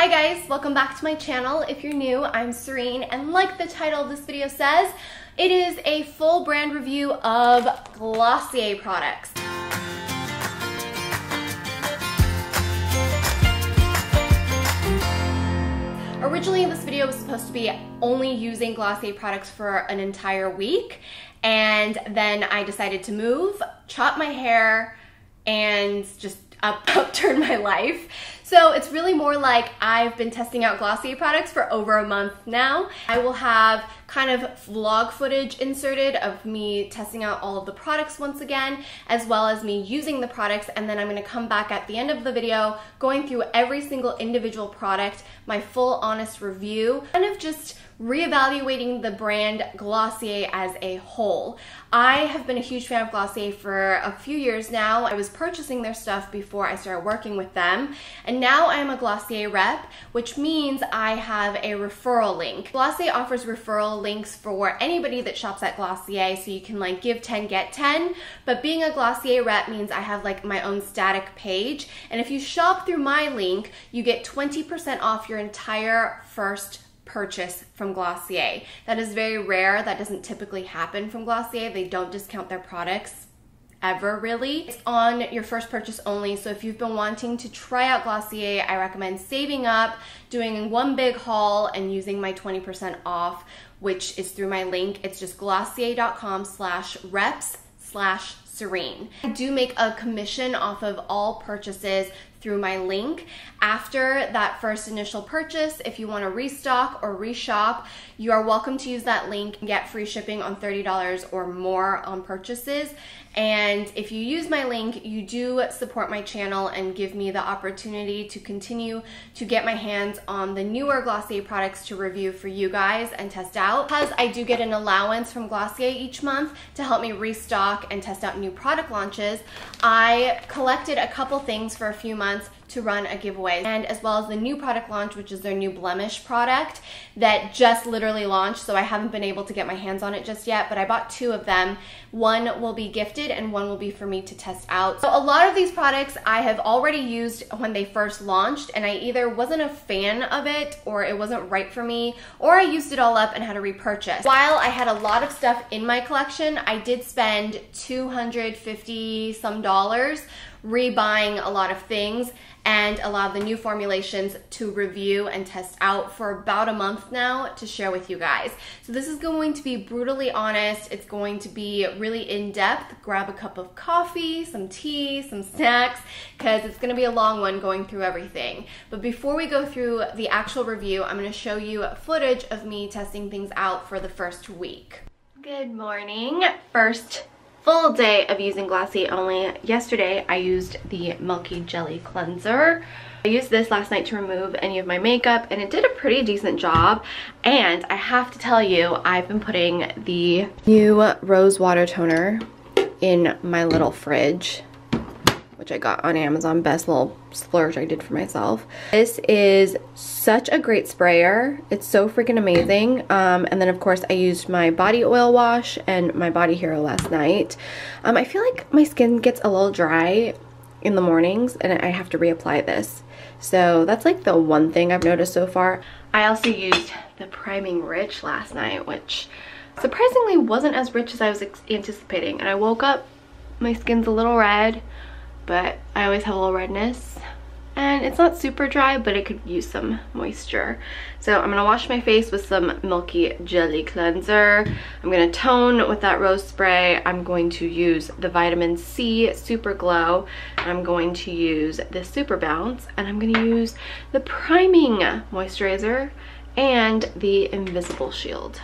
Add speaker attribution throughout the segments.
Speaker 1: Hi guys, welcome back to my channel. If you're new, I'm Serene, and like the title of this video says, it is a full brand review of Glossier products. Originally, this video was supposed to be only using Glossier products for an entire week, and then I decided to move, chop my hair, and just upturn my life. So it's really more like I've been testing out Glossier products for over a month now. I will have kind of vlog footage inserted of me testing out all of the products once again, as well as me using the products, and then I'm gonna come back at the end of the video going through every single individual product, my full honest review, kind of just reevaluating the brand Glossier as a whole. I have been a huge fan of Glossier for a few years now. I was purchasing their stuff before I started working with them, and now I'm a Glossier rep, which means I have a referral link. Glossier offers referral links for anybody that shops at Glossier, so you can like give 10, get 10, but being a Glossier rep means I have like my own static page, and if you shop through my link, you get 20% off your entire first purchase from Glossier. That is very rare. That doesn't typically happen from Glossier. They don't discount their products ever, really. It's on your first purchase only, so if you've been wanting to try out Glossier, I recommend saving up, doing one big haul, and using my 20% off, which is through my link. It's just glossier.com/reps/Serein. I do make a commission off of all purchases through my link. After that first initial purchase, if you want to restock or reshop, you are welcome to use that link and get free shipping on $30 or more on purchases. And if you use my link, you do support my channel and give me the opportunity to continue to get my hands on the newer Glossier products to review for you guys and test out. Because I do get an allowance from Glossier each month to help me restock and test out new product launches, I collected a couple things for a few months to run a giveaway, and as well as the new product launch, which is their new blemish product that just literally launched, so I haven't been able to get my hands on it just yet, but I bought 2 of them. One will be gifted and one will be for me to test out. So a lot of these products I have already used when they first launched, and I either wasn't a fan of it, or it wasn't right for me, or I used it all up and had to repurchase. While I had a lot of stuff in my collection, I did spend $250 some rebuying a lot of things and a lot of the new formulations to review and test out for about a month now to share with you guys. So this is going to be brutally honest. It's going to be really in-depth. Grab a cup of coffee, some tea, some snacks, because it's gonna be a long one going through everything. But before we go through the actual review, I'm gonna show you footage of me testing things out for the first week. Good morning. First full day of using Glossier only. Yesterday I used the Milky Jelly Cleanser. I used this last night to remove any of my makeup, and it did a pretty decent job. And I have to tell you, I've been putting the new Rose Water Toner in my little fridge, which I got on Amazon. Best little splurge I did for myself. This is such a great sprayer. It's so freaking amazing. And then of course I used my body oil wash and my Body Hero last night. I feel like my skin gets a little dry in the mornings and I have to reapply this. So that's like the one thing I've noticed so far. I also used the Priming Rich last night, which surprisingly wasn't as rich as I was anticipating. And I woke up, my skin's a little red, but I always have a little redness, and it's not super dry, but it could use some moisture. So I'm gonna wash my face with some Milky Jelly Cleanser. I'm gonna tone with that rose spray. I'm going to use the Vitamin C Super Glow. I'm going to use the Super Bounce, and I'm gonna use the Priming Moisturizer and the Invisible Shield.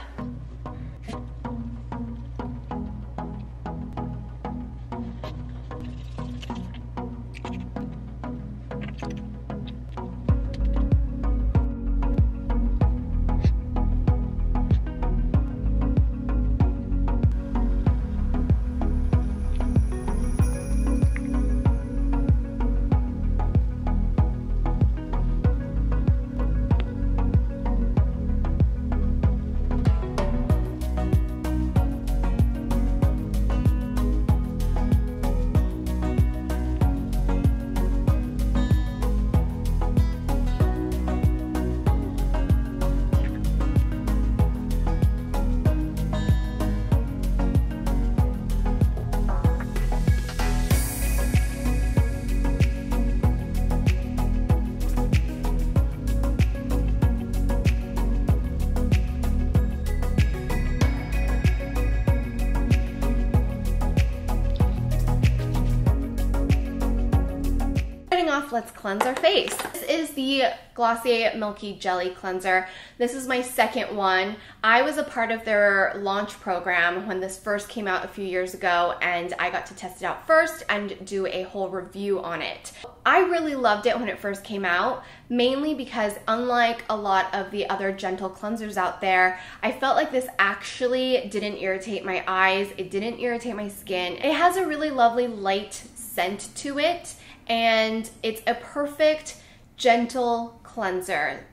Speaker 1: let's cleanse our face. This is the Glossier Milky Jelly Cleanser. This is my second one. I was a part of their launch program when this first came out a few years ago, and I got to test it out first and do a whole review on it. I really loved it when it first came out, mainly because unlike a lot of the other gentle cleansers out there, I felt like this actually didn't irritate my eyes, it didn't irritate my skin. It has a really lovely light scent to it, and it's a perfect gentle cleanser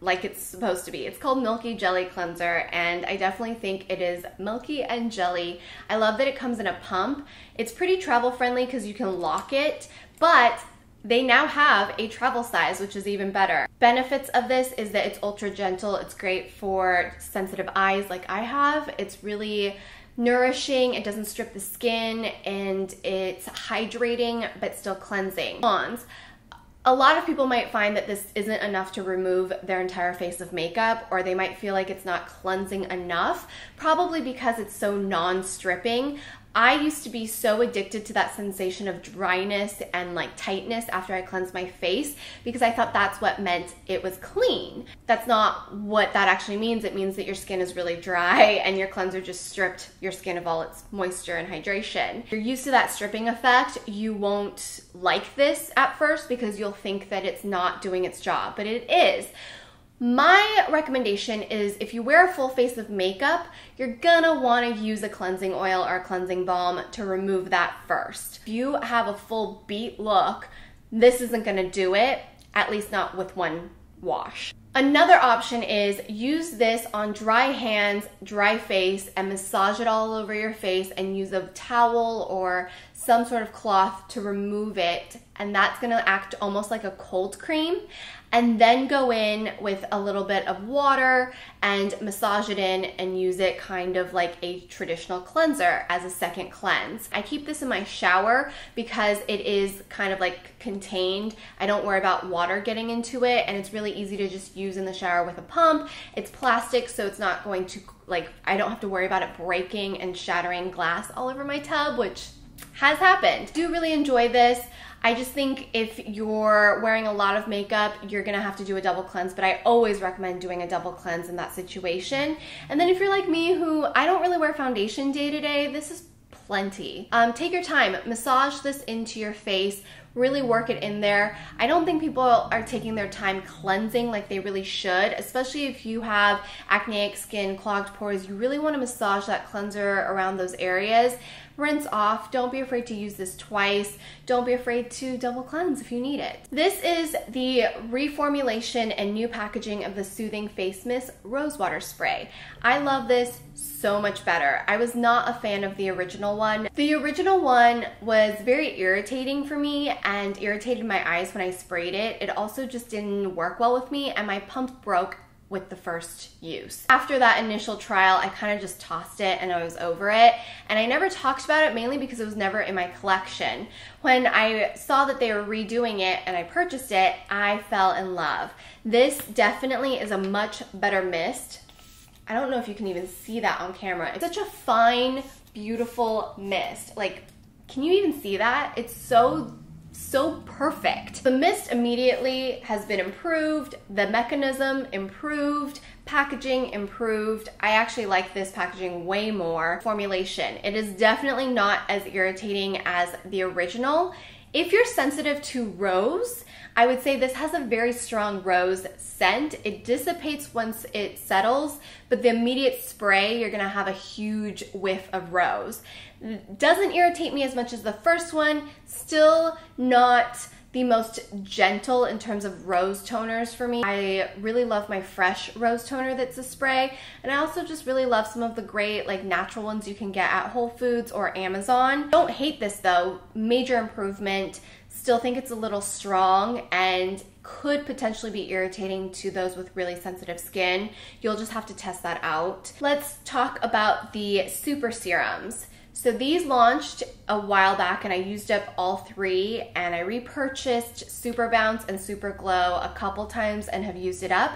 Speaker 1: like it's supposed to be. It's called Milky Jelly Cleanser, and I definitely think it is milky and jelly. I love that it comes in a pump. It's pretty travel friendly because you can lock it, but they now have a travel size, which is even better. Benefits of this is that it's ultra gentle. It's great for sensitive eyes like I have. It's really nourishing, it doesn't strip the skin, and it's hydrating but still cleansing. Cons. A lot of people might find that this isn't enough to remove their entire face of makeup, or they might feel like it's not cleansing enough, probably because it's so non-stripping. I used to be so addicted to that sensation of dryness and like tightness after I cleansed my face because I thought that's what meant it was clean. That's not what that actually means. It means that your skin is really dry and your cleanser just stripped your skin of all its moisture and hydration. If you're used to that stripping effect, you won't like this at first because you'll think that it's not doing its job, but it is. My recommendation is if you wear a full face of makeup, you're gonna wanna use a cleansing oil or a cleansing balm to remove that first. If you have a full beat look, this isn't gonna do it, at least not with one wash. Another option is use this on dry hands, dry face, and massage it all over your face and use a towel or some sort of cloth to remove it, and that's gonna act almost like a cold cream. And then go in with a little bit of water and massage it in and use it kind of like a traditional cleanser as a second cleanse. I keep this in my shower because it is kind of like contained. I don't worry about water getting into it, and it's really easy to just use in the shower with a pump. It's plastic, so it's not going to, like, I don't have to worry about it breaking and shattering glass all over my tub, which has happened. I do really enjoy this. I just think if you're wearing a lot of makeup, you're gonna have to do a double cleanse, but I always recommend doing a double cleanse in that situation. And then if you're like me, who I don't really wear foundation day to day, this is plenty. Take your time, massage this into your face, really work it in there. I don't think people are taking their time cleansing like they really should, especially if you have acneic skin, clogged pores. You really want to massage that cleanser around those areas. Rinse off. Don't be afraid to use this twice. Don't be afraid to double cleanse if you need it. This is the reformulation and new packaging of the Soothing Face Mist Rose Water Spray. I love this so much better. I was not a fan of the original one. The original one was very irritating for me and irritated my eyes when I sprayed it. It also just didn't work well with me, and my pump broke with the first use. After that initial trial, I kind of just tossed it and I was over it. And I never talked about it, mainly because it was never in my collection. When I saw that they were redoing it and I purchased it, I fell in love. This definitely is a much better mist. I don't know if you can even see that on camera. It's such a fine, beautiful mist. Like, can you even see that? It's so perfect. The mist immediately has been improved, the mechanism improved, packaging improved. I actually like this packaging way more. Formulation, it is definitely not as irritating as the original. If you're sensitive to rose, I would say this has a very strong rose scent. It dissipates once it settles, but the immediate spray, you're gonna have a huge whiff of rose. Doesn't irritate me as much as the first one, still not the most gentle in terms of rose toners for me. I really love my fresh rose toner that's a spray, and I also just really love some of the great like natural ones you can get at Whole Foods or Amazon. Don't hate this though, major improvement. Still think it's a little strong and could potentially be irritating to those with really sensitive skin. You'll just have to test that out. Let's talk about the super serums. So these launched a while back and I used up all three, and I repurchased Super Bounce and Super Glow a couple times and have used it up.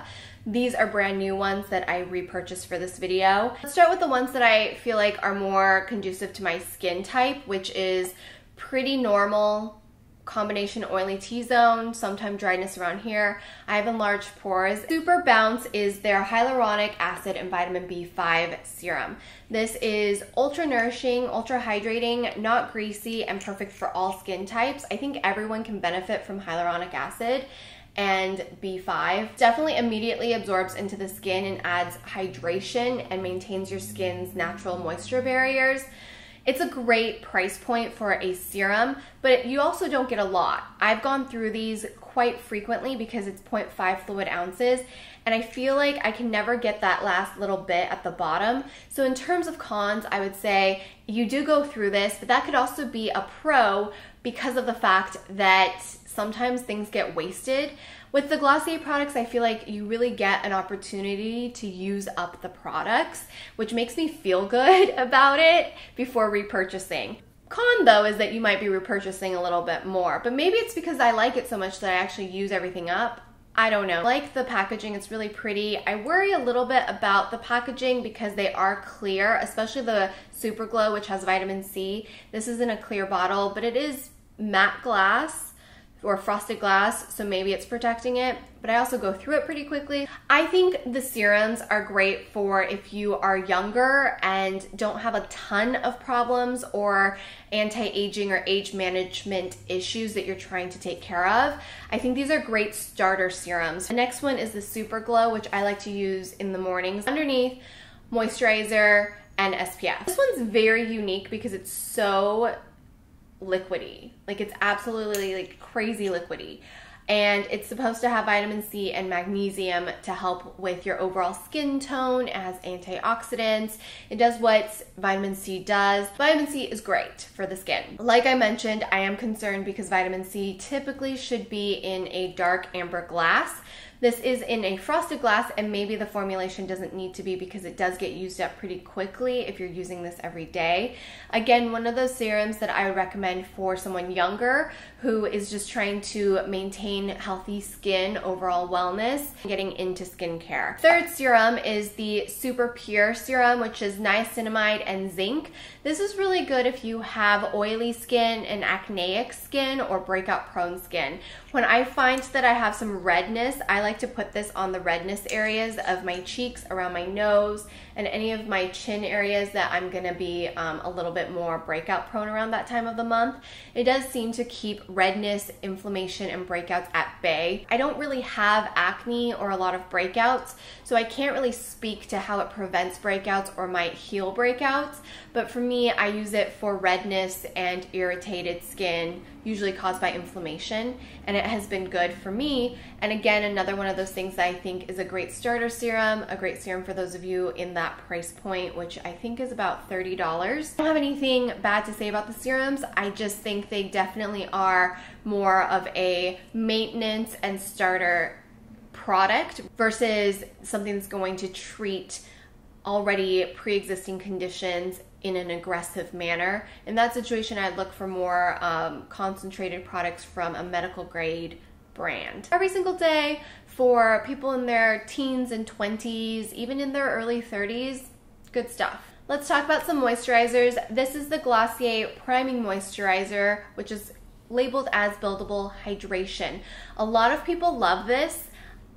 Speaker 1: These are brand new ones that I repurchased for this video. Let's start with the ones that I feel like are more conducive to my skin type, which is pretty normal combination oily T-zone, sometimes dryness around here. I have enlarged pores. Super Bounce is their hyaluronic acid and vitamin B5 serum. This is ultra nourishing, ultra hydrating, not greasy, and perfect for all skin types. I think everyone can benefit from hyaluronic acid and B5. Definitely immediately absorbs into the skin and adds hydration and maintains your skin's natural moisture barriers. It's a great price point for a serum, but you also don't get a lot. I've gone through these quite frequently because it's 0.5 fluid ounces, and I feel like I can never get that last little bit at the bottom. So in terms of cons, I would say you do go through this, but that could also be a pro because of the fact that sometimes things get wasted. With the Glossier products, I feel like you really get an opportunity to use up the products, which makes me feel good about it before repurchasing. Con though is that you might be repurchasing a little bit more, but maybe it's because I like it so much that I actually use everything up. I don't know. I like the packaging, it's really pretty. I worry a little bit about the packaging because they are clear, especially the Super Glow, which has vitamin C. This isn't a clear bottle, but it is matte glass or frosted glass, so maybe it's protecting it, but I also go through it pretty quickly. I think the serums are great for if you are younger and don't have a ton of problems or anti-aging or age management issues that you're trying to take care of. I think these are great starter serums. The next one is the Super Glow, which I like to use in the mornings. Underneath, moisturizer and SPF. This one's very unique because it's so liquidy. Like, it's absolutely like crazy liquidy, and it's supposed to have vitamin C and magnesium to help with your overall skin tone. It has antioxidants. It does what vitamin C does. Vitamin C is great for the skin. Like I mentioned, I am concerned because vitamin C typically should be in a dark amber glass. This is in a frosted glass, and maybe the formulation doesn't need to be because it does get used up pretty quickly if you're using this every day. Again, one of those serums that I would recommend for someone younger who is just trying to maintain healthy skin, overall wellness, and getting into skincare. Third serum is the Super Pure serum, which is niacinamide and zinc. This is really good if you have oily skin and acneic skin or breakout prone skin. When I find that I have some redness, I like to put this on the redness areas of my cheeks, around my nose, and any of my chin areas that I'm gonna be a little bit more breakout prone around that time of the month. It does seem to keep redness, inflammation, and breakouts at bay. I don't really have acne or a lot of breakouts, so I can't really speak to how it prevents breakouts or might heal breakouts, but for me, I use it for redness and irritated skin, usually caused by inflammation, and it has been good for me. And again, another one of those things that I think is a great starter serum, a great serum for those of you in that price point, which I think is about $30. I don't have anything bad to say about the serums. I just think they definitely are more of a maintenance and starter product versus something that's going to treat already pre-existing conditions in an aggressive manner. In that situation, I'd look for more concentrated products from a medical grade brand. Every single day for people in their teens and 20s, even in their early 30s, good stuff. Let's talk about some moisturizers. This is the Glossier Priming Moisturizer, which is labeled as Buildable Hydration. A lot of people love this.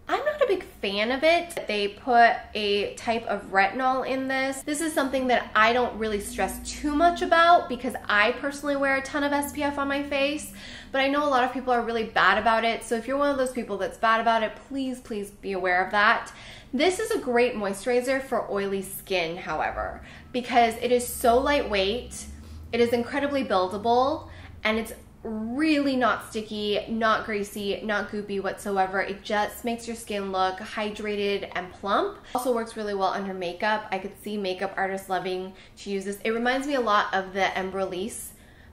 Speaker 1: I'm not a big fan of it. They put a type of retinol in this. This is something that I don't really stress too much about because I personally wear a ton of SPF on my face, but I know a lot of people are really bad about it. So if you're one of those people that's bad about it, please be aware of that. This is a great moisturizer for oily skin, however, because it is so lightweight, it is incredibly buildable, and it's really not sticky, not greasy, not goopy whatsoever. It just makes your skin look hydrated and plump. Also works really well under makeup. I could see makeup artists loving to use this. It reminds me a lot of the Embryolisse,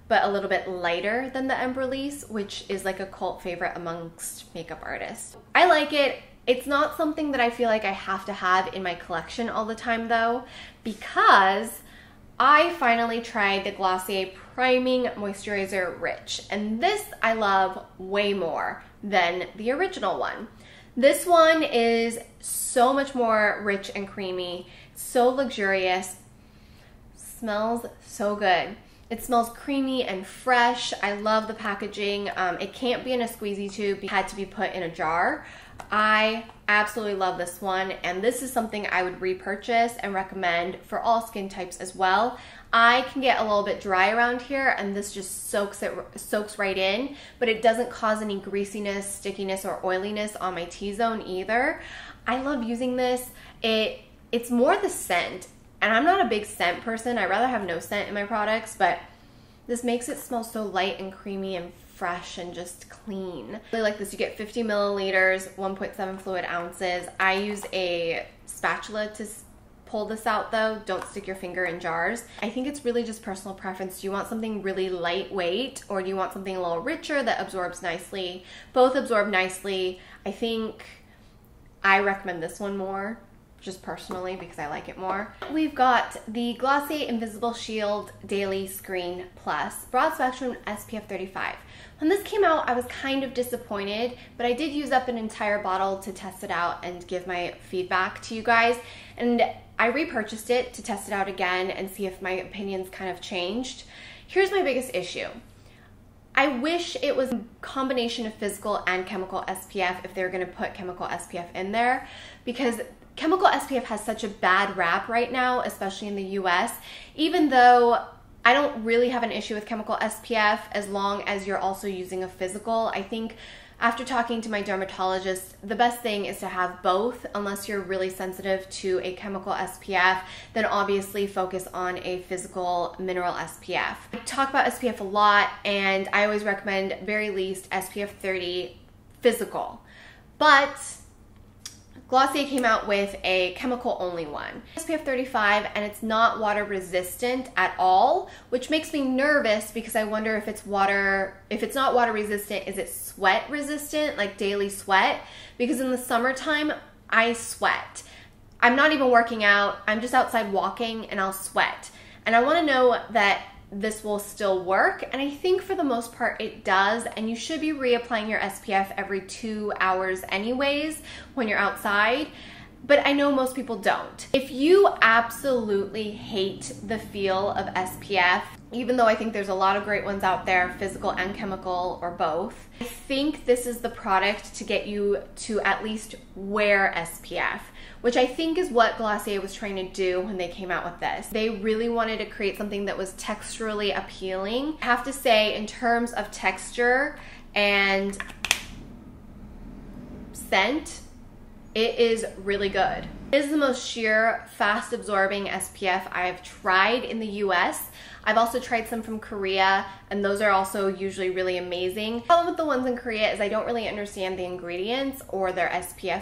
Speaker 1: but a little bit lighter than the Embryolisse, which is like a cult favorite amongst makeup artists. I like it. It's not something that I feel like I have to have in my collection all the time though, because I finally tried the Glossier Priming Moisturizer Rich, and this I love way more than the original one. This one is so much more rich and creamy, so luxurious, smells so good. It smells creamy and fresh. I love the packaging. It can't be in a squeezy tube. It had to be put in a jar. I absolutely love this one, and this is something I would repurchase and recommend for all skin types as well. I can get a little bit dry around here, and this just soaks right in, but it doesn't cause any greasiness, stickiness, or oiliness on my T-zone either. I love using this. It's more the scent, and I'm not a big scent person. I'd rather have no scent in my products, but this makes it smell so light and creamy and fresh and just clean. I really like this. You get 50 milliliters, 1.7 fluid ounces. I use a spatula to pull this out though. Don't stick your finger in jars. I think it's really just personal preference. Do you want something really lightweight, or do you want something a little richer that absorbs nicely? Both absorb nicely. I think I recommend this one more, just personally, because I like it more. We've got the Glossier Invisible Shield Daily Screen Plus Broad Spectrum SPF 35. When this came out, I was kind of disappointed, but I did use up an entire bottle to test it out and give my feedback to you guys. And I repurchased it to test it out again and see if my opinions kind of changed. Here's my biggest issue. I wish it was a combination of physical and chemical SPF if they were going to put chemical SPF in there, because chemical SPF has such a bad rap right now, especially in the US. Even though I don't really have an issue with chemical SPF as long as you're also using a physical. I think after talking to my dermatologist, the best thing is to have both. Unless you're really sensitive to a chemical SPF, then obviously focus on a physical mineral SPF. I talk about SPF a lot, and I always recommend very least SPF 30 physical. But Glossier came out with a chemical only one, SPF 35, and it's not water resistant at all, which makes me nervous because I wonder if it's not water resistant, is it sweat resistant, like daily sweat? Because in the summertime, I sweat. I'm not even working out, I'm just outside walking and I'll sweat. And I wanna know that this will still work, and I think for the most part it does, and you should be reapplying your SPF every 2 hours anyways when you're outside, but I know most people don't. If you absolutely hate the feel of SPF, even though I think there's a lot of great ones out there, physical and chemical or both, I think this is the product to get you to at least wear SPF, which I think is what Glossier was trying to do when they came out with this. They really wanted to create something that was texturally appealing. I have to say, in terms of texture and scent, it is really good. It is the most sheer, fast absorbing SPF I've tried in the US. I've also tried some from Korea, and those are also usually really amazing. The problem with the ones in Korea is I don't really understand the ingredients or their SPF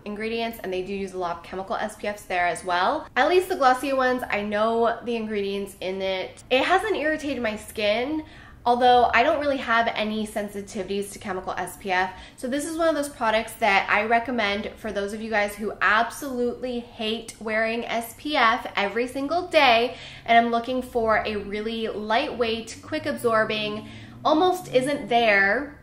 Speaker 1: ingredients, and they do use a lot of chemical SPFs there as well. At least the Glossier ones, I know the ingredients in it. It hasn't irritated my skin, although I don't really have any sensitivities to chemical SPF. So this is one of those products that I recommend for those of you guys who absolutely hate wearing SPF every single day and I'm looking for a really lightweight, quick absorbing, almost isn't there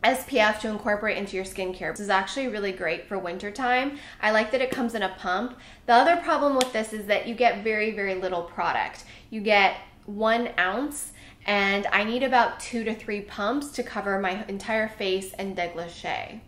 Speaker 1: SPF to incorporate into your skincare. This is actually really great for winter time. I like that it comes in a pump. The other problem with this is that you get very, very little product. You get 1 ounce, and I need about 2 to 3 pumps to cover my entire face and décolleté.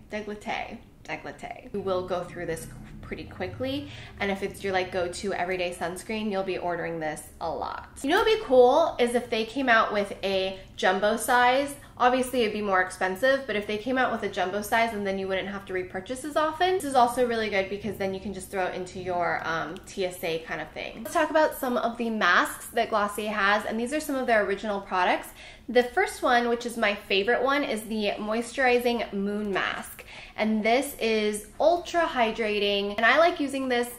Speaker 1: You will go through this pretty quickly, and if it's your like go-to everyday sunscreen, you'll be ordering this a lot. You know what'd be cool is if they came out with a jumbo size. Obviously it'd be more expensive, but if they came out with a jumbo size, and then you wouldn't have to repurchase as often. This is also really good because then you can just throw it into your TSA kind of thing. Let's talk about some of the masks that Glossier has, and these are some of their original products. The first one, which is my favorite one, is the Moisturizing Moon Mask. And this is ultra hydrating, and I like using this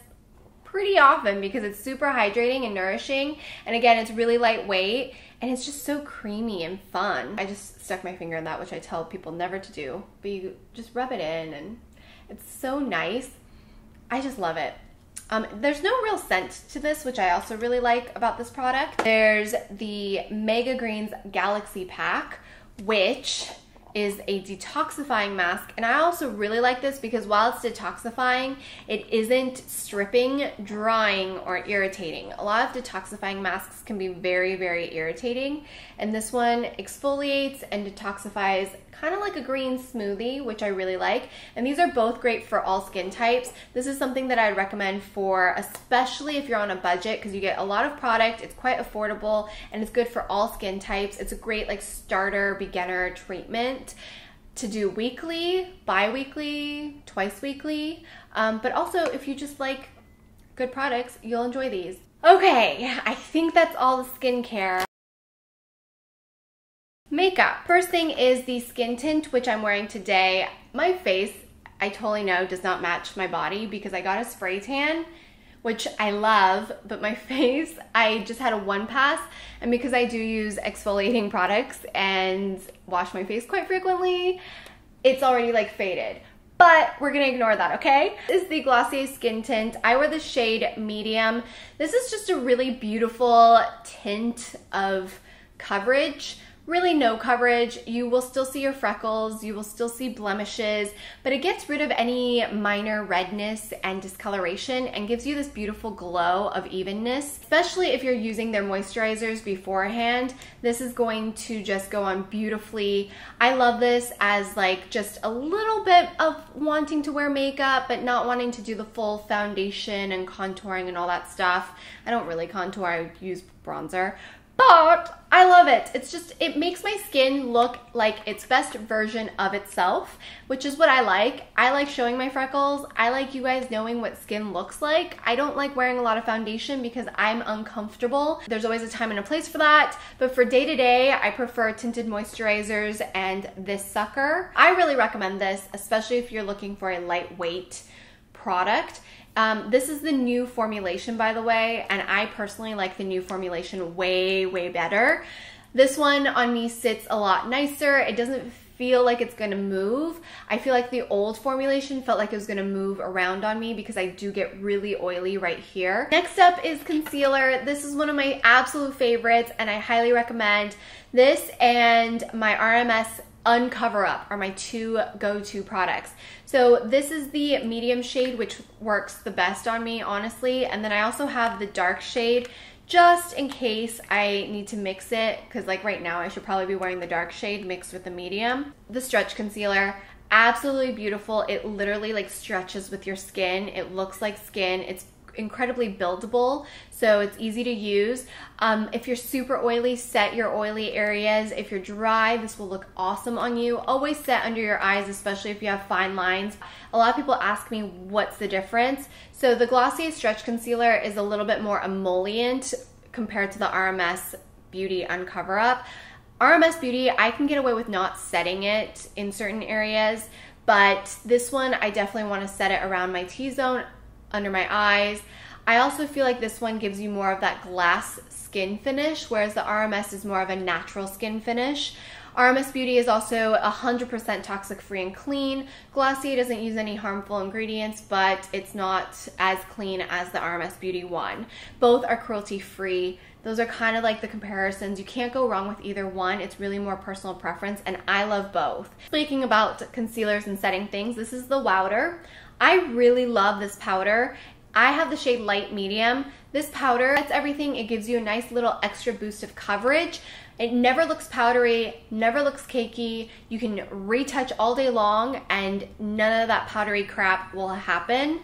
Speaker 1: pretty often because it's super hydrating and nourishing, and again, it's really lightweight, and it's just so creamy and fun. I just stuck my finger in that, which I tell people never to do, but you just rub it in, and it's so nice. I just love it. There's no real scent to this, which I also really like about this product. There's the Mega Greens Galaxy Pack, which is a detoxifying mask, and I also really like this because while it's detoxifying, it isn't stripping, drying, or irritating. A lot of detoxifying masks can be very, very irritating, and this one exfoliates and detoxifies kind of like a green smoothie, which I really like. And these are both great for all skin types. This is something that I'd recommend for, especially if you're on a budget, because you get a lot of product, it's quite affordable, and it's good for all skin types. It's a great like starter beginner treatment to do weekly, bi-weekly, twice weekly, but also if you just like good products, you'll enjoy these. Okay, I think that's all the skincare. Makeup. First thing is the skin tint, which I'm wearing today. My face, I totally know, does not match my body because I got a spray tan, which I love, but my face, I just had a one pass, and because I do use exfoliating products and wash my face quite frequently, it's already like faded. But we're gonna ignore that, okay? This is the Glossier skin tint. I wear the shade medium. This is just a really beautiful tint of coverage. Really no coverage. You will still see your freckles, you will still see blemishes, but it gets rid of any minor redness and discoloration and gives you this beautiful glow of evenness. Especially if you're using their moisturizers beforehand, this is going to just go on beautifully. I love this as like just a little bit of wanting to wear makeup but not wanting to do the full foundation and contouring and all that stuff. I don't really contour, I use bronzer. But I love it. It's just, it makes my skin look like its best version of itself, which is what I like. I like showing my freckles. I like you guys knowing what skin looks like. I don't like wearing a lot of foundation because I'm uncomfortable. There's always a time and a place for that. But for day to day, I prefer tinted moisturizers and this sucker. I really recommend this, especially if you're looking for a lightweight product. This is the new formulation, by the way, and I personally like the new formulation way, way better. This one on me sits a lot nicer. It doesn't feel like it's gonna move. I feel like the old formulation felt like it was gonna move around on me because I do get really oily right here. Next up is concealer. This is one of my absolute favorites, and I highly recommend this and my RMS Uncover Up are my two go-to products. So this is the medium shade, which works the best on me, honestly. And then I also have the dark shade just in case I need to mix it, because like right now I should probably be wearing the dark shade mixed with the medium. The stretch concealer, absolutely beautiful. It literally like stretches with your skin. It looks like skin. It's incredibly buildable, so it's easy to use. If you're super oily, set your oily areas. If you're dry, this will look awesome on you. Always set under your eyes, especially if you have fine lines. A lot of people ask me what's the difference. So the Glossier Stretch Concealer is a little bit more emollient compared to the RMS Beauty Uncover Up. RMS Beauty, I can get away with not setting it in certain areas, but this one I definitely want to set it around my T-zone, under my eyes. I also feel like this one gives you more of that glass skin finish, whereas the RMS is more of a natural skin finish. RMS Beauty is also 100% toxic free and clean. Glossier doesn't use any harmful ingredients, but it's not as clean as the RMS Beauty one. Both are cruelty free. Those are kind of like the comparisons. You can't go wrong with either one. It's really more personal preference, and I love both. Speaking about concealers and setting things, this is the Wowder. I really love this powder. I have the shade light medium. This powder, that's everything. It gives you a nice little extra boost of coverage. It never looks powdery, never looks cakey. You can retouch all day long and none of that powdery crap will happen.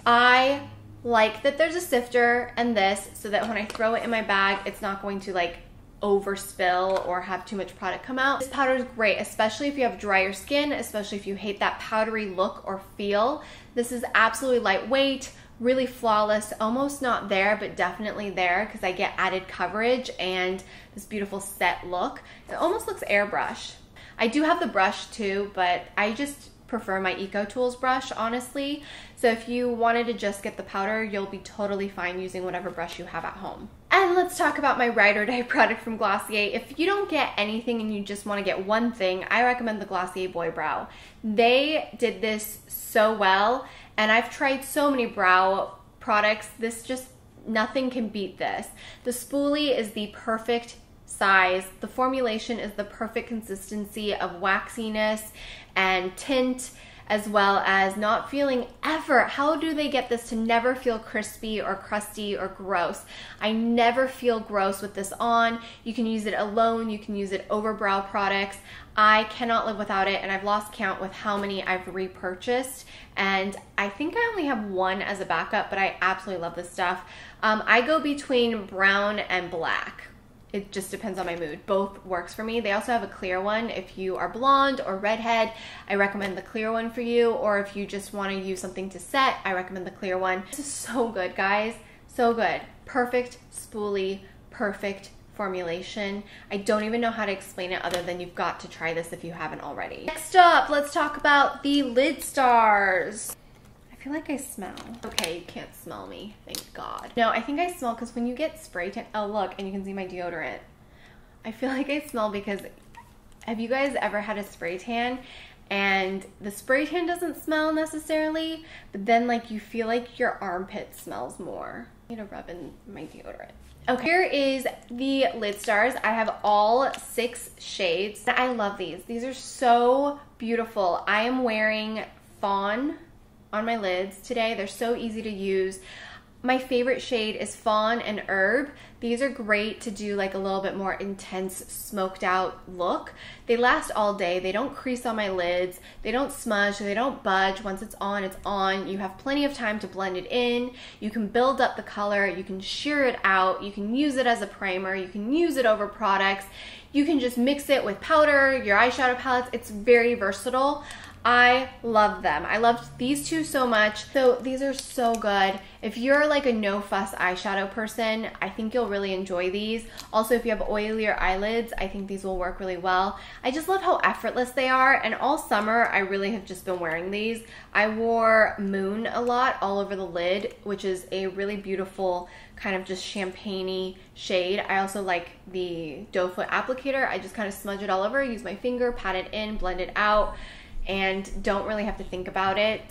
Speaker 1: I like that there's a sifter and this so that when I throw it in my bag, it's not going to like overspill or have too much product come out. This powder is great, especially if you have drier skin, especially if you hate that powdery look or feel. This is absolutely lightweight, really flawless, almost not there, but definitely there because I get added coverage and this beautiful set look. It almost looks airbrush. I do have the brush too, but I just prefer my Eco Tools brush, honestly. So if you wanted to just get the powder, you'll be totally fine using whatever brush you have at home. And let's talk about my ride or die product from Glossier. If you don't get anything and you just want to get one thing, I recommend the Glossier Boy Brow. They did this so well, and I've tried so many brow products. This just, nothing can beat this. The spoolie is the perfect size. The formulation is the perfect consistency of waxiness and tint, as well as not feeling ever. How do they get this to never feel crispy or crusty or gross? I never feel gross with this on. You can use it alone, you can use it over brow products. I cannot live without it, and I've lost count with how many I've repurchased, and I think I only have one as a backup, but I absolutely love this stuff. I go between brown and black. It just depends on my mood. Both works for me. They also have a clear one. If you are blonde or redhead, I recommend the clear one for you. Or if you just want to use something to set, I recommend the clear one. This is so good, guys. So good. Perfect spoolie, perfect formulation. I don't even know how to explain it other than you've got to try this if you haven't already. Next up, let's talk about the lid stars. I feel like I smell. Okay, you can't smell me, thank God. No, I think I smell because when you get spray tan, oh look, and you can see my deodorant. I feel like I smell because, have you guys ever had a spray tan and the spray tan doesn't smell necessarily, but then like you feel like your armpit smells more? I need to rub in my deodorant. Okay, here is the lid stars. I have all 6 shades. I love these. These are so beautiful. I am wearing Fawn on my lids today. They're so easy to use. My favorite shade is Fawn and Herb. These are great to do like a little bit more intense smoked out look. They last all day. They don't crease on my lids. They don't smudge. They don't budge. Once it's on, it's on. You have plenty of time to blend it in. You can build up the color. You can sheer it out. You can use it as a primer. You can use it over products. You can just mix it with powder, your eyeshadow palettes. It's very versatile. I love them. I loved these two so much. So these are so good. If you're like a no fuss eyeshadow person, I think you'll really enjoy these. Also, if you have oilier eyelids, I think these will work really well. I just love how effortless they are, and all summer I really have just been wearing these. I wore Moon a lot all over the lid, which is a really beautiful kind of just champagne-y shade. I also like the doe foot applicator. I just kind of smudge it all over, use my finger, pat it in, blend it out, and don't really have to think about it.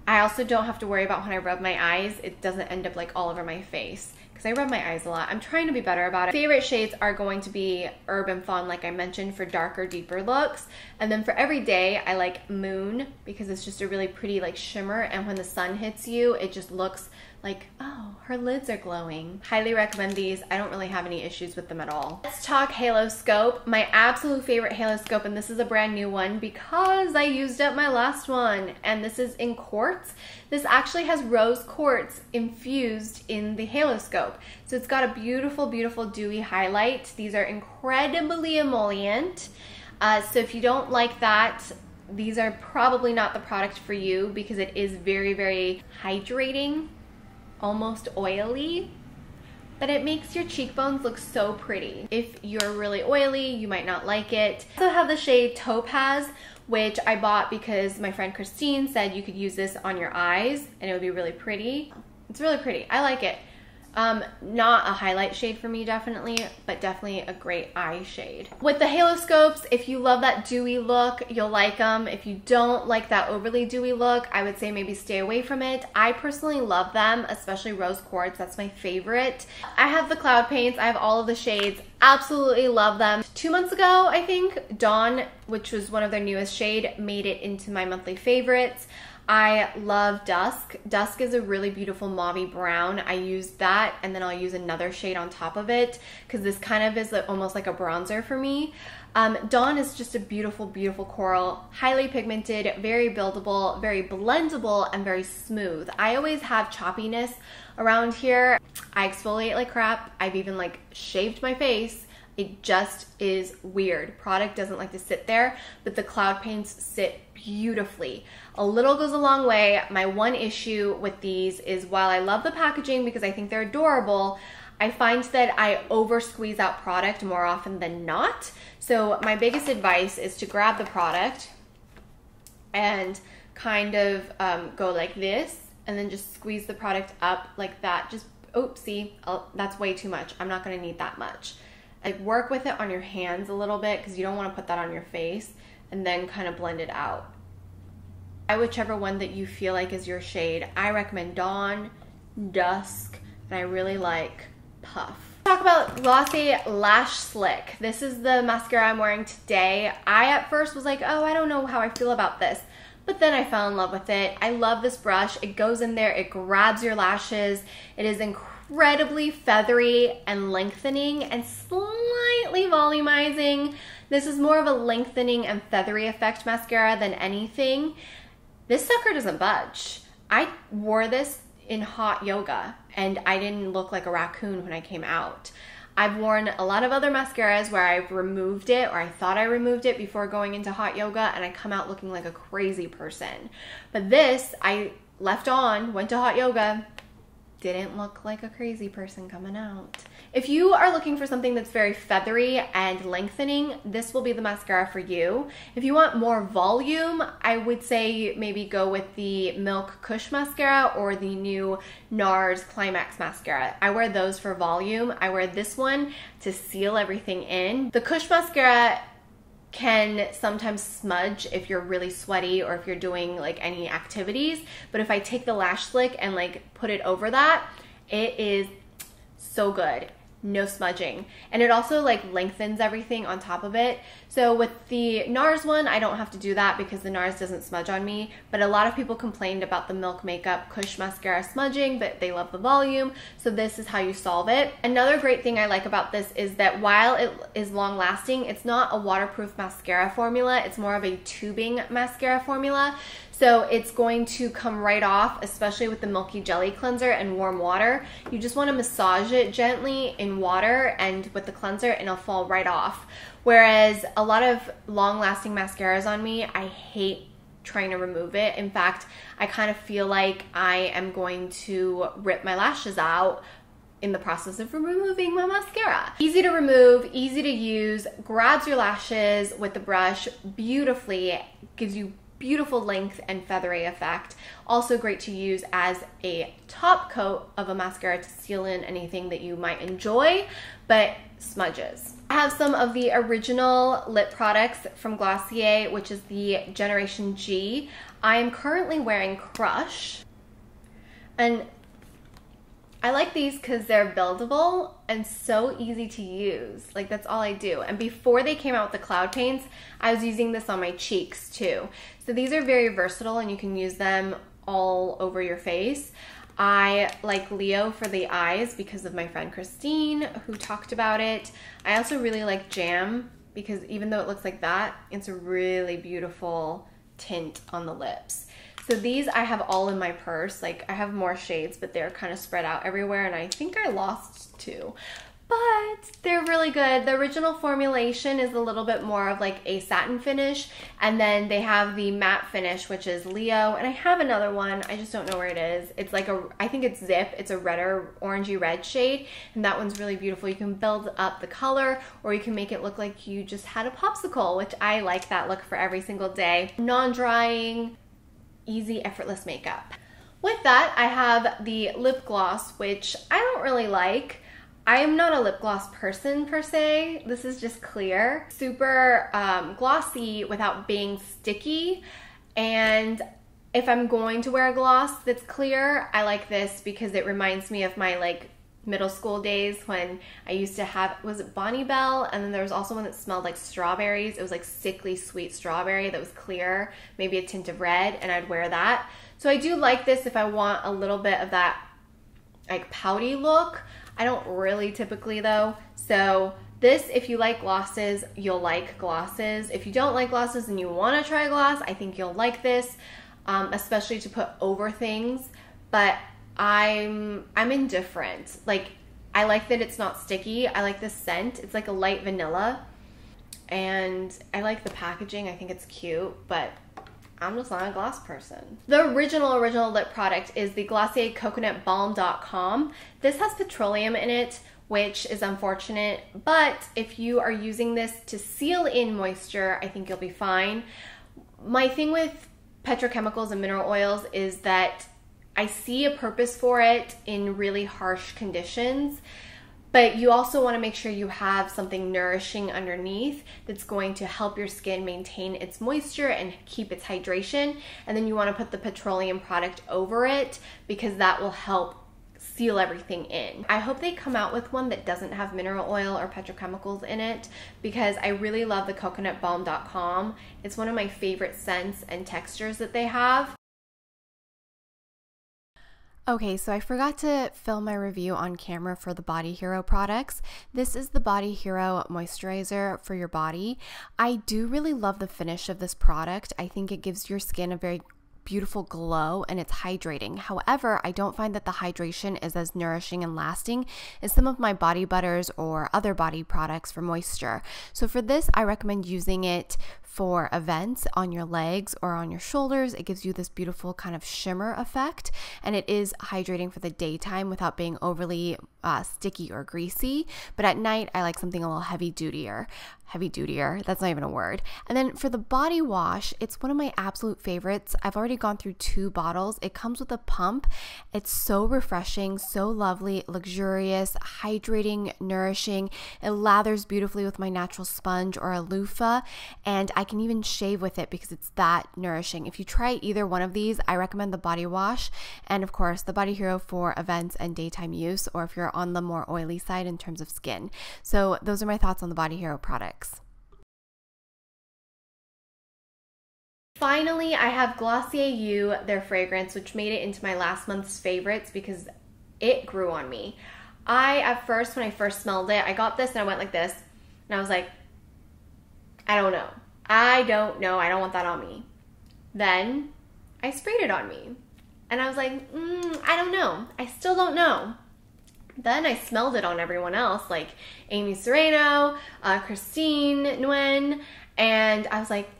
Speaker 1: I also don't have to worry about when I rub my eyes, it doesn't end up like all over my face, because I rub my eyes a lot. I'm trying to be better about it. Favorite shades are going to be Herb and Fawn, like I mentioned, for darker, deeper looks. And then for everyday, I like Moon, because it's just a really pretty like shimmer, and when the sun hits you, it just looks like, oh, her lids are glowing. Highly recommend these. I don't really have any issues with them at all. Let's talk Halo Scope. My absolute favorite Halo Scope, and this is a brand new one because I used up my last one, and this is in quartz. This actually has rose quartz infused in the Halo Scope. So it's got a beautiful, beautiful dewy highlight. These are incredibly emollient. So if you don't like that, these are probably not the product for you, because it is very, very hydrating, almost oily, but it makes your cheekbones look so pretty. If you're really oily, you might not like it. I also have the shade Topaz, which I bought because my friend Christine said you could use this on your eyes and it would be really pretty. It's really pretty. I like it. Not a highlight shade for me, definitely, but definitely a great eye shade. With the Halo Scopes, if you love that dewy look, you'll like them. If you don't like that overly dewy look, I would say maybe stay away from it. I personally love them, especially Rose Quartz. That's my favorite. I have the Cloud Paints. I have all of the shades. Absolutely love them. 2 months ago, I think, Dawn, which was one of their newest shade, made it into my monthly favorites. I love Dusk. Dusk is a really beautiful mauve brown. I use that, and then I'll use another shade on top of it, because this kind of is almost like a bronzer for me. Dawn is just a beautiful, beautiful coral, highly pigmented, very buildable, very blendable, and very smooth. I always have choppiness around here. I exfoliate like crap. I've even like shaved my face. It just is weird. Product doesn't like to sit there, but the Cloud Paints sit beautifully. A little goes a long way. My one issue with these is, while I love the packaging because I think they're adorable, I find that I over squeeze out product more often than not. So my biggest advice is to grab the product and kind of go like this, and then just squeeze the product up like that. Just, oopsie, that's way too much. I'm not gonna need that much. Like, work with it on your hands a little bit, because you don't want to put that on your face, and then kind of blend it out. Whichever one that you feel like is your shade. I recommend Dawn, Dusk, and I really like Puff. Talk about Glossier Lash Slick. This is the mascara I'm wearing today. I at first was like, oh, I don't know how I feel about this. But then I fell in love with it. I love this brush. It goes in there, it grabs your lashes. It is incredibly feathery and lengthening and slightly volumizing. This is more of a lengthening and feathery effect mascara than anything. This sucker doesn't budge. I wore this in hot yoga and I didn't look like a raccoon when I came out. I've worn a lot of other mascaras where I've removed it or I thought I removed it before going into hot yoga and I come out looking like a crazy person. But this, I left on, went to hot yoga, didn't look like a crazy person coming out. If you are looking for something that's very feathery and lengthening, this will be the mascara for you. If you want more volume, I would say maybe go with the Milk Kush mascara or the new NARS Climax mascara. I wear those for volume. I wear this one to seal everything in. The Kush mascara can sometimes smudge if you're really sweaty or if you're doing like any activities, but if I take the Lash Slick and like put it over that, it is so good. No smudging. And it also like lengthens everything on top of it. So with the NARS one, I don't have to do that because the NARS doesn't smudge on me, but a lot of people complained about the Milk Makeup Kush mascara smudging, but they love the volume, so this is how you solve it. Another great thing I like about this is that while it is long lasting, it's not a waterproof mascara formula, it's more of a tubing mascara formula. So it's going to come right off, especially with the Milky Jelly Cleanser and warm water. You just want to massage it gently in water and with the cleanser and it'll fall right off. Whereas a lot of long-lasting mascaras on me, I hate trying to remove it. In fact, I kind of feel like I am going to rip my lashes out in the process of removing my mascara. Easy to remove, easy to use, grabs your lashes with the brush beautifully, gives you beautiful length and feathery effect. Also great to use as a top coat of a mascara to seal in anything that you might enjoy, but smudges. I have some of the original lip products from Glossier, which is the Generation G. I am currently wearing Crush, and I like these because they're buildable and so easy to use. Like, that's all I do. And before they came out with the cloud paints, I was using this on my cheeks too. So these are very versatile and you can use them all over your face. I like Leo for the eyes because of my friend Christine who talked about it. I also really like Jam because even though it looks like that, it's a really beautiful tint on the lips. So these I have all in my purse. Like, I have more shades, but they're kind of spread out everywhere, and I think I lost two. But they're really good. The original formulation is a little bit more of like a satin finish, and then they have the matte finish, which is Leo, and I have another one. I just don't know where it is. It's like a, I think it's Zip. It's a redder, orangey red shade, and that one's really beautiful. You can build up the color, or you can make it look like you just had a popsicle, which I like that look for every single day. Non-drying, easy, effortless makeup. With that, I have the lip gloss, which I don't really like. I am not a lip gloss person per se. This is just clear. Super glossy without being sticky. And if I'm going to wear a gloss that's clear, I like this because it reminds me of my like middle school days when I used to have, was it Bonnie Bell? And then there was also one that smelled like strawberries. It was like sickly sweet strawberry that was clear, maybe a tint of red, and I'd wear that. So I do like this if I want a little bit of that like pouty look. I don't really typically though. So this, if you like glosses, you'll like glosses. If you don't like glosses and you want to try a gloss, I think you'll like this, especially to put over things. But I'm indifferent. Like, I like that it's not sticky. I like the scent. It's like a light vanilla. And I like the packaging. I think it's cute, but I'm just not a gloss person. The original lip product is the Glossier Coconut Balm.com. This has petroleum in it, which is unfortunate, but if you are using this to seal in moisture, I think you'll be fine. My thing with petrochemicals and mineral oils is that I see a purpose for it in really harsh conditions, but you also want to make sure you have something nourishing underneath that's going to help your skin maintain its moisture and keep its hydration. And then you want to put the petroleum product over it because that will help seal everything in. I hope they come out with one that doesn't have mineral oil or petrochemicals in it, because I really love the coconutbalm.com. It's one of my favorite scents and textures that they have. Okay, so I forgot to film my review on camera for the Body Hero products. This is the Body Hero moisturizer for your body. I do really love the finish of this product. I think it gives your skin a very beautiful glow and it's hydrating. However, I don't find that the hydration is as nourishing and lasting as some of my body butters or other body products for moisture. So for this, I recommend using it for events on your legs or on your shoulders. It gives you this beautiful kind of shimmer effect, and it is hydrating for the daytime without being overly sticky or greasy. But at night, I like something a little heavy dutier, that's not even a word. And then for the body wash, it's one of my absolute favorites. I've already gone through 2 bottles. It comes with a pump. It's so refreshing, so lovely, luxurious, hydrating, nourishing. It lathers beautifully with my natural sponge or a loofah, and I can even shave with it because it's that nourishing. If you try either one of these, I recommend the body wash, and of course the Body Hero for events and daytime use, or if you're on the more oily side in terms of skin. So those are my thoughts on the Body Hero products. Finally, I have Glossier You, their fragrance, which made it into my last month's favorites because it grew on me. At first, when I first smelled it, I got this and I went like this, and I was like, I don't know, I don't want that on me. Then I sprayed it on me, and I was like, I don't know, I still don't know. Then I smelled it on everyone else, like Amy Serrano, Christine Nguyen, and I was like,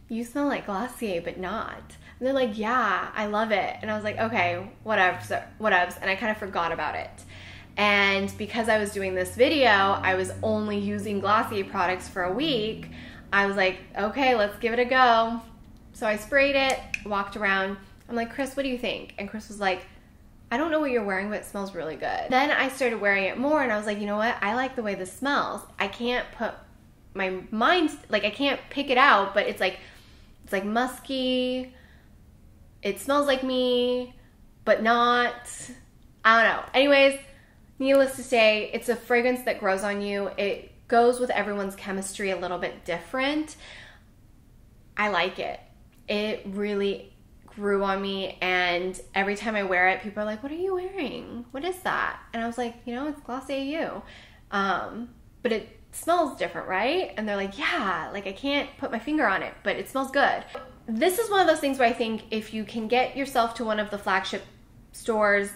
Speaker 1: you smell like Glossier, but not. And they're like, yeah, I love it. And I was like, okay, whatevs. And I kind of forgot about it. And because I was doing this video, I was only using Glossier products for a week. I was like, okay, let's give it a go. So I sprayed it, walked around. I'm like, Chris, what do you think? And Chris was like, I don't know what you're wearing, but it smells really good. Then I started wearing it more, and I was like, you know what? I like the way this smells. I can't put my mind, like I can't pick it out, but it's like musky. It smells like me, but not. I don't know. Anyways, needless to say, it's a fragrance that grows on you. It goes with everyone's chemistry a little bit different. I like it. It really grew on me, and every time I wear it, people are like, what are you wearing? What is that? And I was like, you know, it's Glossier You. But it smells different, right? And they're like, yeah, like I can't put my finger on it, but it smells good. This is one of those things where I think if you can get yourself to one of the flagship stores,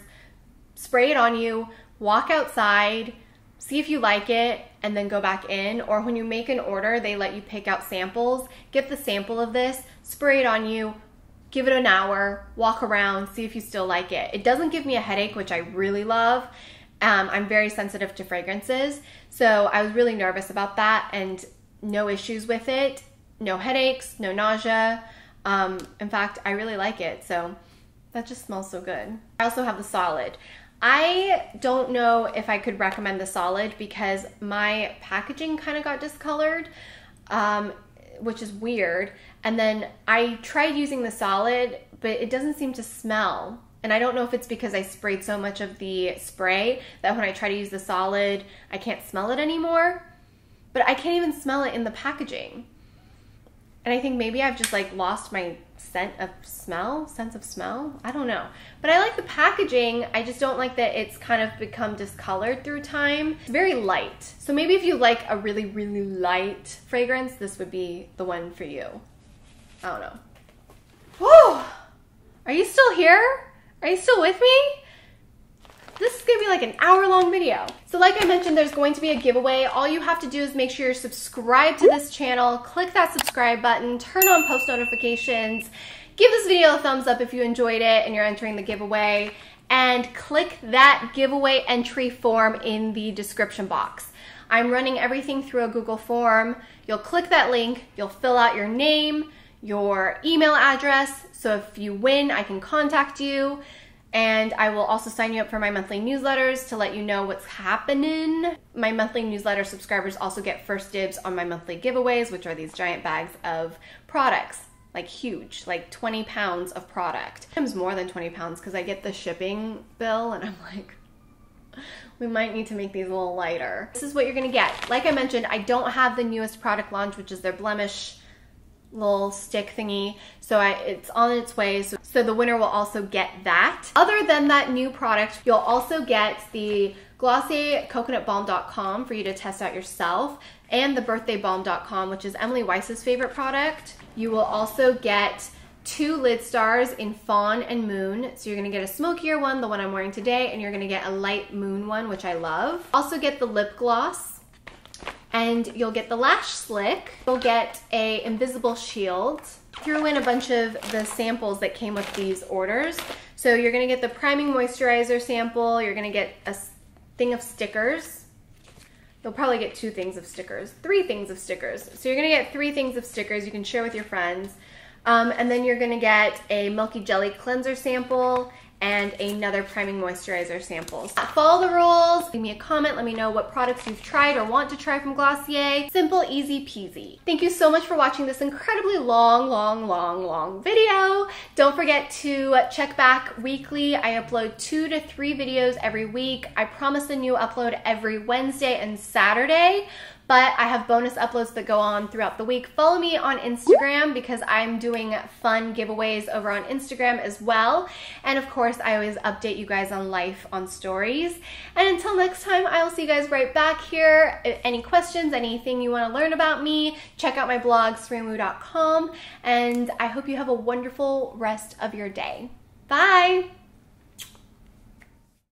Speaker 1: spray it on you, walk outside, see if you like it, and then go back in. Or when you make an order, they let you pick out samples. Get the sample of this, spray it on you, give it an hour, walk around, see if you still like it. It doesn't give me a headache, which I really love. I'm very sensitive to fragrances, so I was really nervous about that, and no issues with it, no headaches, no nausea. In fact, I really like it, so that just smells so good. I also have the solid. I don't know if I could recommend the solid because my packaging kind of got discolored, which is weird. And then I tried using the solid, but it doesn't seem to smell. And I don't know if it's because I sprayed so much of the spray that when I try to use the solid, I can't smell it anymore. But I can't even smell it in the packaging. And I think maybe I've just like lost my sense of smell. I don't know. But I like the packaging. I just don't like that it's kind of become discolored through time. It's very light. So maybe if you like a really, really light fragrance, this would be the one for you. I don't know. Whoa! Are you still here? Are you still with me? This is gonna be like an hour-long video. So like I mentioned, there's going to be a giveaway. All you have to do is make sure you're subscribed to this channel, click that subscribe button, turn on post notifications, give this video a thumbs up if you enjoyed it and you're entering the giveaway, and click that giveaway entry form in the description box. I'm running everything through a Google form. You'll click that link, you'll fill out your name, your email address, so if you win, I can contact you. And I will also sign you up for my monthly newsletters to let you know what's happening. My monthly newsletter subscribers also get first dibs on my monthly giveaways, which are these giant bags of products, like huge, like 20 pounds of product. Sometimes more than 20 pounds because I get the shipping bill and I'm like, we might need to make these a little lighter. This is what you're gonna get. Like I mentioned, I don't have the newest product launch, which is their blemish little stick thingy, so it's on its way, so the winner will also get that. Other than that new product, you'll also get the Glossier coconutbalm.com for you to test out yourself, and the birthdaybalm.com, which is Emily Weiss's favorite product. You will also get 2 lid stars in Fawn and Moon. So you're gonna get a smokier one, the one I'm wearing today, and you're gonna get a light moon one, which I love. Also get the lip gloss, and you'll get the lash slick. You'll get a invisible shield. Threw in a bunch of the samples that came with these orders. So you're gonna get the priming moisturizer sample, you're gonna get a thing of stickers. You'll probably get 2 things of stickers, 3 things of stickers. So you're gonna get 3 things of stickers you can share with your friends. And then you're gonna get a Milky Jelly cleanser sample and another priming moisturizer sample. Follow the rules, leave me a comment, let me know what products you've tried or want to try from Glossier. Simple, easy peasy. Thank you so much for watching this incredibly long video. Don't forget to check back weekly. I upload 2 to 3 videos every week. I promise a new upload every Wednesday and Saturday, but I have bonus uploads that go on throughout the week. Follow me on Instagram because I'm doing fun giveaways over on Instagram as well. And of course, I always update you guys on life on stories. And until next time, I will see you guys right back here. Any questions, anything you want to learn about me, check out my blog, serein.com. And I hope you have a wonderful rest of your day. Bye!